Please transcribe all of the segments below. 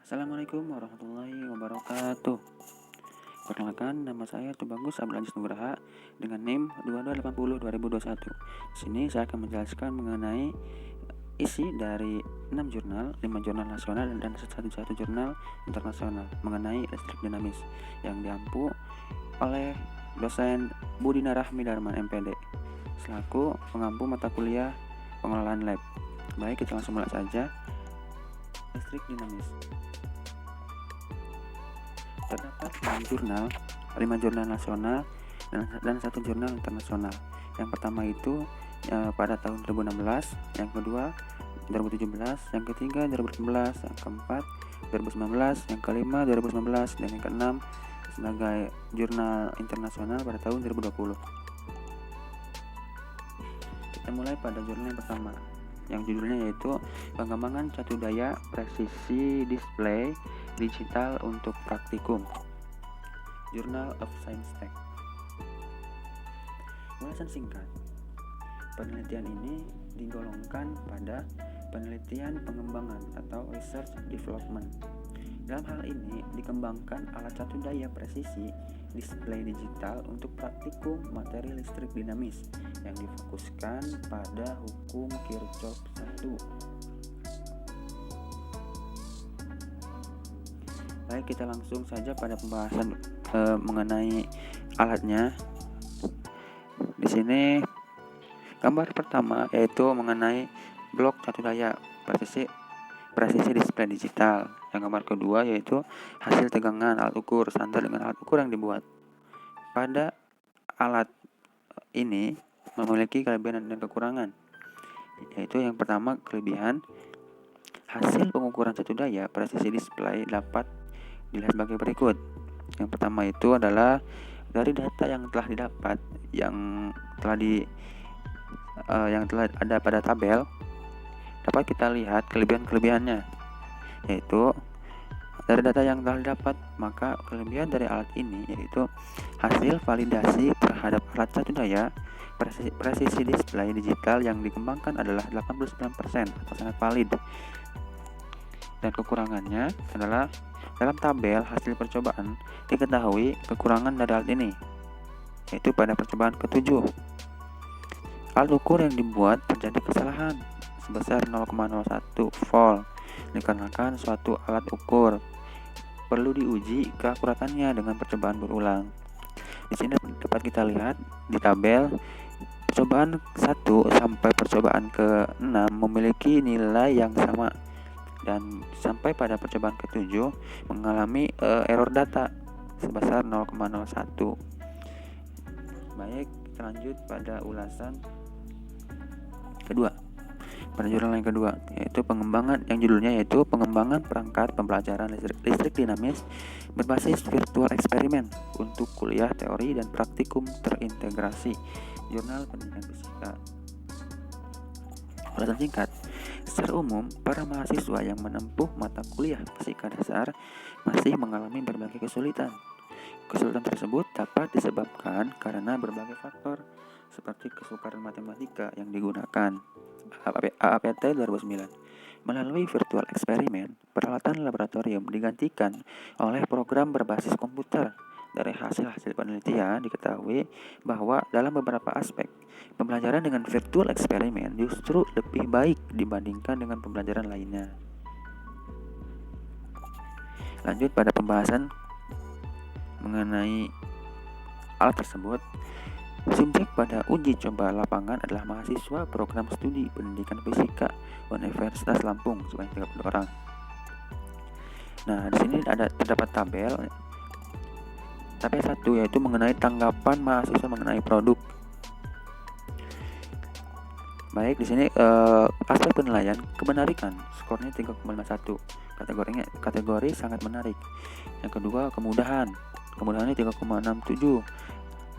Assalamualaikum warahmatullahi wabarakatuh. Perkenalkan, nama saya Tubagus Abdul Aziz Nugraha dengan NIM 2280-2021. Di sini saya akan menjelaskan mengenai isi dari 6 jurnal, 5 jurnal nasional dan satu jurnal internasional mengenai listrik dinamis yang diampu oleh dosen Budina Rahmi Darman MPD selaku pengampu mata kuliah pengelolaan lab. Baik, kita langsung mulai saja. Listrik dinamis. Terdapat 5 jurnal nasional dan 1 jurnal internasional. Yang pertama itu pada tahun 2016, yang kedua 2017, yang ketiga 2018, yang keempat 2019, yang kelima 2019, dan yang keenam sebagai jurnal internasional pada tahun 2020. Kita mulai pada jurnal yang pertama, yang judulnya yaitu Pengembangan Catu Daya Presisi Display Digital untuk Praktikum, Journal of Science Tech. Ulasan singkat. Penelitian ini digolongkan pada penelitian pengembangan atau research development. Dalam hal ini dikembangkan alat catu daya presisi display digital untuk praktikum materi listrik dinamis yang difokuskan pada hukum Kirchhoff 1. Baik, kita langsung saja pada pembahasan mengenai alatnya. Di sini gambar pertama yaitu mengenai blok catu daya presisi display digital. Yang gambar kedua yaitu hasil tegangan alat ukur standar dengan alat ukur yang dibuat. Pada alat ini memiliki kelebihan dan kekurangan. Yaitu yang pertama, kelebihan hasil pengukuran catu daya presisi display dapat dilihat sebagai berikut. Yang pertama itu adalah dari data yang telah didapat, yang telah ada pada tabel, dapat kita lihat kelebihan-kelebihannya. Yaitu dari data yang telah didapat, maka kelebihan dari alat ini yaitu hasil validasi terhadap alat catu daya presisi display digital yang dikembangkan adalah 89% atau sangat valid. Dan kekurangannya adalah dalam tabel hasil percobaan diketahui kekurangan dari alat ini, yaitu pada percobaan ke-7. Alat ukur yang dibuat terjadi kesalahan sebesar 0,01 volt dikarenakan suatu alat ukur perlu diuji keakuratannya dengan percobaan berulang. Di sini dapat kita lihat di tabel percobaan 1 sampai percobaan ke-6 memiliki nilai yang sama, dan sampai pada percobaan ke-7 mengalami error data sebesar 0,01. Baik, kita lanjut pada ulasan kedua. Pada jurnal yang kedua yaitu pengembangan perangkat pembelajaran listrik dinamis berbasis virtual eksperimen untuk kuliah teori dan praktikum terintegrasi, Jurnal Pendidikan Fisika. Ulasan singkat. Secara umum, para mahasiswa yang menempuh mata kuliah fisika dasar masih mengalami berbagai kesulitan. Kesulitan tersebut dapat disebabkan karena berbagai faktor, seperti kesukaran matematika yang digunakan. AAPT 2009. Melalui virtual eksperimen, peralatan laboratorium digantikan oleh program berbasis komputer. Dari hasil-hasil penelitian diketahui bahwa dalam beberapa aspek, pembelajaran dengan virtual eksperimen justru lebih baik dibandingkan dengan pembelajaran lainnya. Lanjut pada pembahasan mengenai alat tersebut. Subjek pada uji coba lapangan adalah mahasiswa program studi pendidikan fisika Universitas Lampung sebanyak 30 orang. Nah, di sini terdapat tabel 1 yaitu mengenai tanggapan mahasiswa mengenai produk. Baik, di sini aspek penilaian kemenarikan, skornya 3,51. Kategori sangat menarik. Yang kedua, kemudahannya 3,67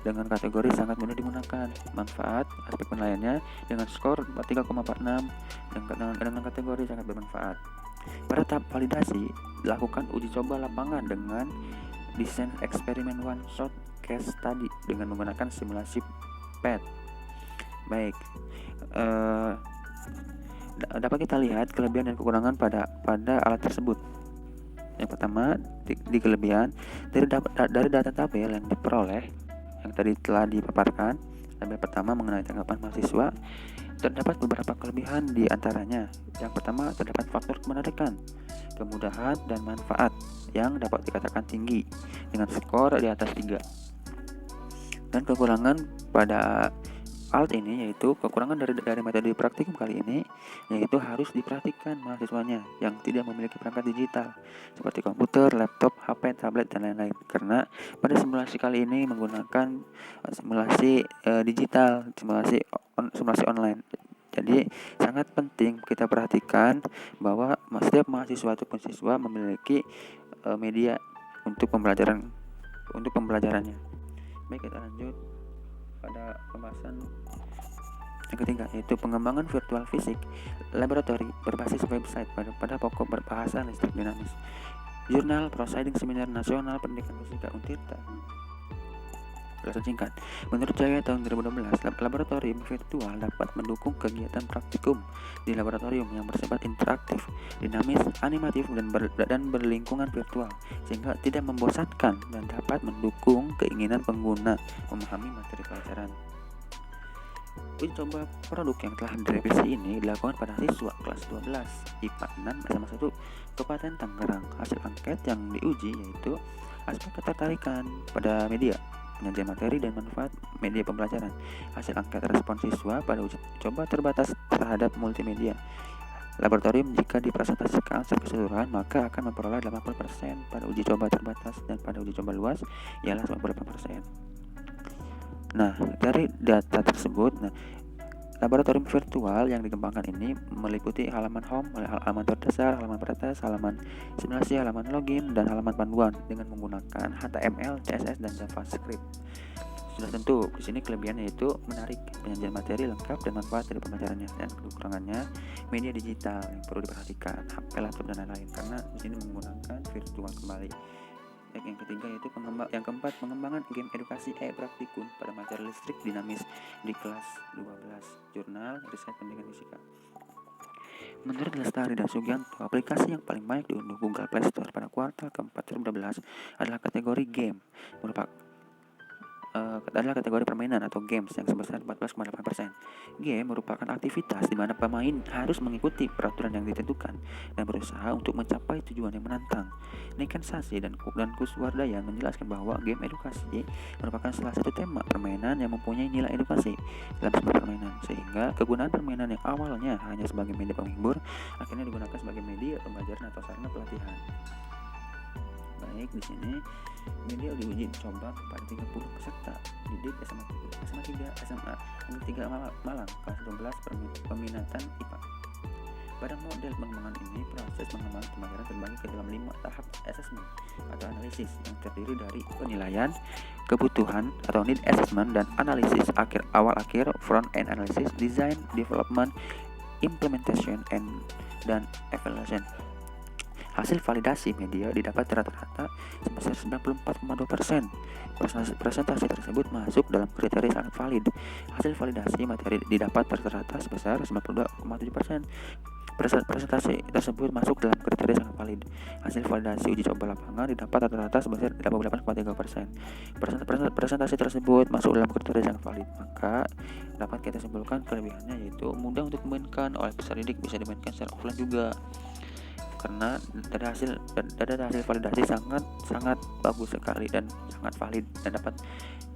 dengan kategori sangat mudah digunakan. Manfaat, aspek penilaiannya dengan skor 3,46 dengan kategori sangat bermanfaat. Pada tahap validasi, dilakukan uji coba lapangan dengan desain eksperimen one shot case study dengan menggunakan simulasi PET. Baik, dapat kita lihat kelebihan dan kekurangan pada alat tersebut. Yang pertama, di kelebihan dari data tabel yang diperoleh yang tadi telah dipaparkan. Tabel pertama mengenai tanggapan mahasiswa, terdapat beberapa kelebihan di antaranya. Yang pertama, terdapat faktor kemenarikan, kemudahan, dan manfaat yang dapat dikatakan tinggi dengan skor di atas 3. Dan kekurangan pada alat ini yaitu kekurangan dari metode praktikum kali ini yaitu harus diperhatikan mahasiswanya yang tidak memiliki perangkat digital seperti komputer, laptop, HP, tablet, dan lain-lain, karena pada simulasi kali ini menggunakan simulasi digital, simulasi online. Jadi sangat penting kita perhatikan bahwa setiap mahasiswa ataupun siswa memiliki media untuk pembelajarannya. Baik, kita lanjut pada pembahasan yang ketiga, yaitu pengembangan virtual fisik laboratori berbasis website pada pokok berbahasa listrik dinamis. Jurnal Proceeding Seminar Nasional Pendidikan Fisika Untirta. Ulasan singkat, menurut Jaya tahun 2012, laboratorium virtual dapat mendukung kegiatan praktikum di laboratorium yang bersifat interaktif, dinamis, animatif, dan berlingkungan virtual, sehingga tidak membosankan dan dapat mendukung keinginan pengguna memahami materi pelajaran. Uji coba produk yang telah direvisi ini dilakukan pada siswa kelas 12 IPA 6 SMA 1 Kabupaten Tangerang. Hasil angket yang diuji yaitu aspek ketertarikan pada media, penyajian materi, dan manfaat media pembelajaran. Hasil angket respon siswa pada uji coba terbatas terhadap multimedia. Laboratorium jika dipresentasikan secara keseluruhan maka akan memperoleh 80% pada uji coba terbatas, dan pada uji coba luas ialah 98%. Nah, dari data tersebut, laboratorium virtual yang dikembangkan ini meliputi halaman home, halaman berdasar, halaman pretest, halaman simulasi, halaman login, dan halaman panduan dengan menggunakan HTML, CSS, dan JavaScript. Sudah tentu di sini kelebihannya yaitu menarik, penyajian materi lengkap dan manfaat dari pembelajarannya, dan kekurangannya media digital yang perlu diperhatikan, HP, laptop, dan lain-lain, karena di sini menggunakan virtual kembali. Yang ketiga yaitu yang keempat, pengembangan game edukasi praktikum pada materi listrik dinamis di kelas 12, Jurnal Riset Pendidikan Fisika. Menurut Lestari dan Sugianto, aplikasi yang paling banyak diunduh Google Play Store pada kuartal keempat 2012 adalah kategori game, adalah kategori permainan atau games yang sebesar 14,8%. Game merupakan aktivitas di mana pemain harus mengikuti peraturan yang ditentukan dan berusaha untuk mencapai tujuan yang menantang. Niken Sasi dan Kuswardayan menjelaskan bahwa game edukasi merupakan salah satu tema permainan yang mempunyai nilai edukasi dalam sebuah permainan, sehingga kegunaan permainan yang awalnya hanya sebagai media penghibur akhirnya digunakan sebagai media pembelajaran atau sarana pelatihan. Baik, di sini media diuji coba kepada 30 peserta didik SMA 3 SMA 3 Malang kelas 12 peminatan IPA. Pada model pengembangan ini, proses pengembangan pembelajaran terbagi ke dalam 5 tahap assessment atau analisis yang terdiri dari penilaian, kebutuhan atau need assessment, dan analisis awal-akhir, front end analysis, design, development, implementation, dan evaluation. Hasil validasi media didapat rata-rata sebesar 94,2%. Presentasi tersebut masuk dalam kriteria sangat valid. Hasil validasi materi didapat rata-rata sebesar 92,7%. Presentasi tersebut masuk dalam kriteria sangat valid. Hasil validasi uji coba lapangan didapat rata-rata sebesar 88,3%. Presentasi tersebut masuk dalam kriteria sangat valid, maka dapat kita simpulkan kelebihannya yaitu mudah untuk dimainkan oleh peserta didik, bisa dimainkan secara offline juga, karena dari hasil validasi sangat bagus sekali dan sangat valid dan dapat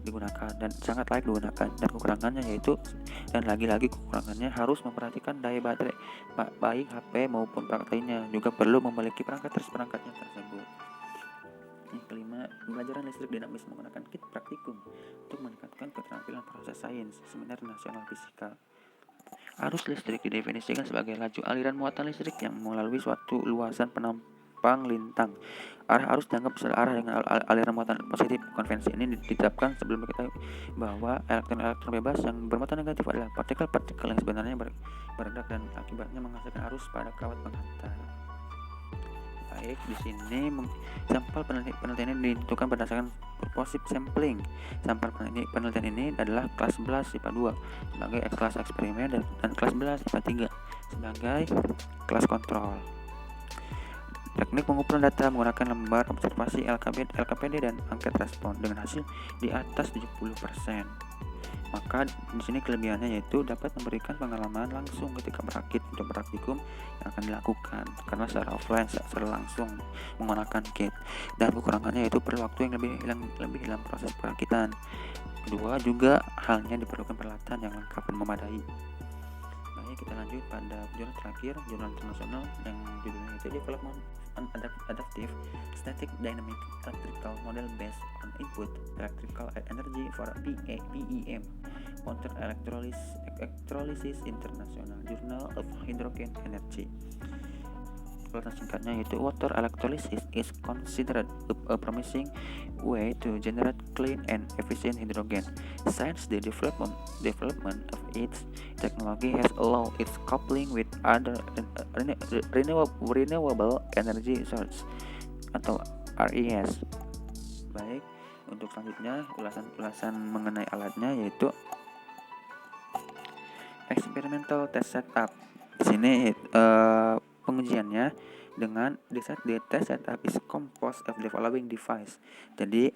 digunakan dan sangat layak digunakan. Dan kekurangannya yaitu, dan lagi-lagi kekurangannya harus memperhatikan daya baterai baik HP maupun perangkat lainnya, juga perlu memiliki perangkatnya tersebut. Yang kelima, pembelajaran listrik dinamis menggunakan kit praktikum untuk meningkatkan keterampilan proses sains. Seminar Nasional Fisika. Arus listrik didefinisikan sebagai laju aliran muatan listrik yang melalui suatu luasan penampang lintang. Arah arus dianggap searah dengan aliran muatan positif. Konvensi ini ditetapkan sebelum diketahui bahwa elektron-elektron bebas yang bermuatan negatif adalah partikel-partikel yang sebenarnya berledak dan akibatnya menghasilkan arus pada kawat penghantar. Baik, di sini sampel penelitian ini ditentukan berdasarkan purposive sampling. Sampel penelitian ini adalah kelas 11 IPA 2 sebagai kelas eksperimen dan kelas 11 IPA 3 sebagai kelas kontrol. Teknik pengumpulan data menggunakan lembar observasi LKPD dan angket respon dengan hasil di atas 70%. Maka di sini kelebihannya yaitu dapat memberikan pengalaman langsung ketika berakit untuk praktikum yang akan dilakukan karena secara offline, secara langsung menggunakan kit. Dan kekurangannya yaitu perlu waktu yang lebih dalam proses perakitan. Kedua, juga halnya diperlukan peralatan yang lengkap dan memadai. Baik, kita lanjut pada jurnal terakhir, jurnal internasional yang judulnya itu Development Adaptive Static Dynamic Electrical Model Based on Input Electrical Energy for PEM Water Electrolysis International Journal of Hydrogen Energy. Penjelasan singkatnya yaitu water electrolysis is considered a promising way to generate clean and efficient hydrogen. Since the development of its technology has allowed its coupling with other renewable energy source atau RES. Baik, untuk selanjutnya ulasan mengenai alatnya yaitu experimental test setup. Di sini pengujiannya dengan the test setup is composed of the following device. Jadi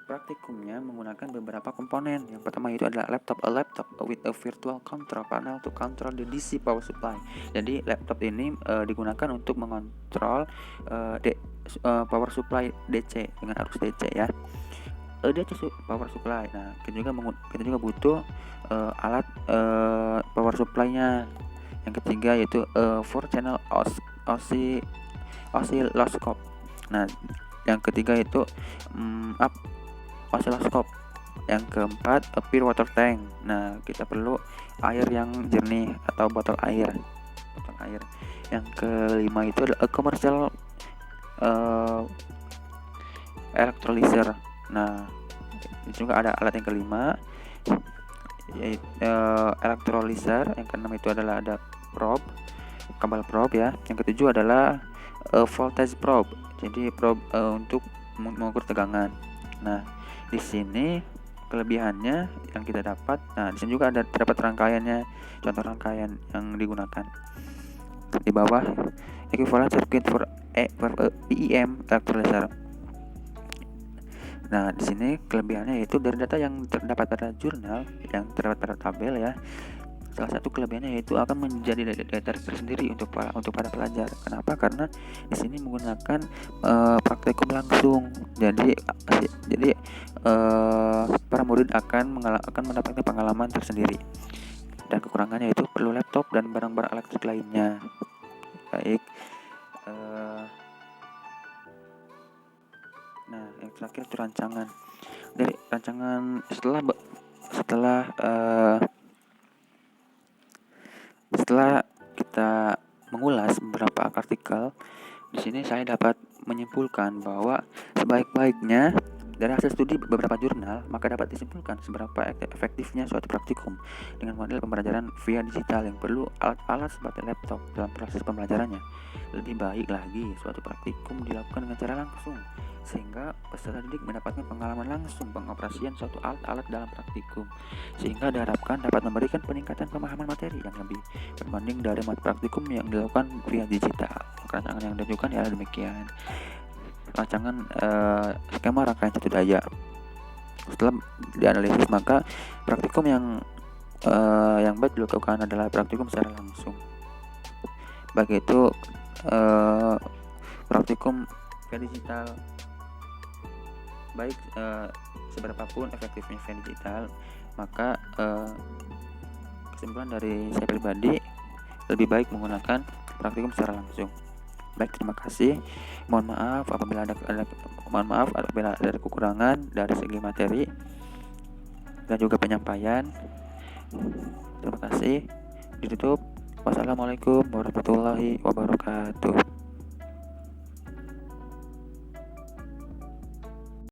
praktikumnya menggunakan beberapa komponen. Yang pertama itu adalah a laptop with a virtual control panel to control the DC power supply. Jadi laptop ini digunakan untuk mengontrol power supply DC dengan arus DC ya. DC power supply. Nah, kita juga butuh alat power supply-nya. Yang ketiga yaitu 4-channel oscilloscope. Nah, yang ketiga itu oscilloscope. Yang keempat pure water tank. Nah, kita perlu air yang jernih atau botol air. Yang kelima itu adalah commercial electrolyzer. Nah, ini juga ada alat yang kelima yaitu electrolyzer. Yang keenam itu adalah ada kabel probe ya. Yang ketujuh adalah voltage probe. Jadi probe untuk mengukur tegangan. Nah, di sini kelebihannya yang kita dapat. Nah, di sini juga terdapat rangkaiannya, contoh rangkaian yang digunakan. Di bawah equivalent circuit for PEM electrolyzer. Nah, di sini kelebihannya yaitu dari data yang terdapat pada jurnal yang terdapat pada tabel ya. Salah satu kelebihannya yaitu akan menjadi data tersendiri untuk para pelajar. Kenapa? Karena di sini menggunakan praktikum langsung. Jadi para murid akan mendapatkan pengalaman tersendiri. Dan kekurangannya itu perlu laptop dan barang-barang elektrik lainnya. Baik. Nah, yang terakhir itu rancangan. Dari rancangan setelah kita mengulas beberapa artikel, di sini saya dapat menyimpulkan bahwa sebaik-baiknya dari hasil studi beberapa jurnal, maka dapat disimpulkan seberapa efektifnya suatu praktikum dengan model pembelajaran via digital yang perlu alat-alat seperti laptop dalam proses pembelajarannya. Lebih baik lagi suatu praktikum dilakukan dengan cara langsung, sehingga peserta didik mendapatkan pengalaman langsung pengoperasian suatu alat-alat dalam praktikum, sehingga diharapkan dapat memberikan peningkatan pemahaman materi yang lebih berbanding dari praktikum yang dilakukan via digital. Rancangan yang diajukan ialah demikian. Rancangan skema rangkaian satu daya. Setelah dianalisis, maka praktikum yang baik dilakukan adalah praktikum secara langsung. Baik itu praktikum via digital, baik seberapapun efektifnya via digital, maka kesimpulan dari saya pribadi lebih baik menggunakan praktikum secara langsung. Baik, terima kasih. Mohon maaf apabila ada kekurangan dari segi materi dan juga penyampaian. Terima kasih. Ditutup. Wassalamualaikum warahmatullahi wabarakatuh.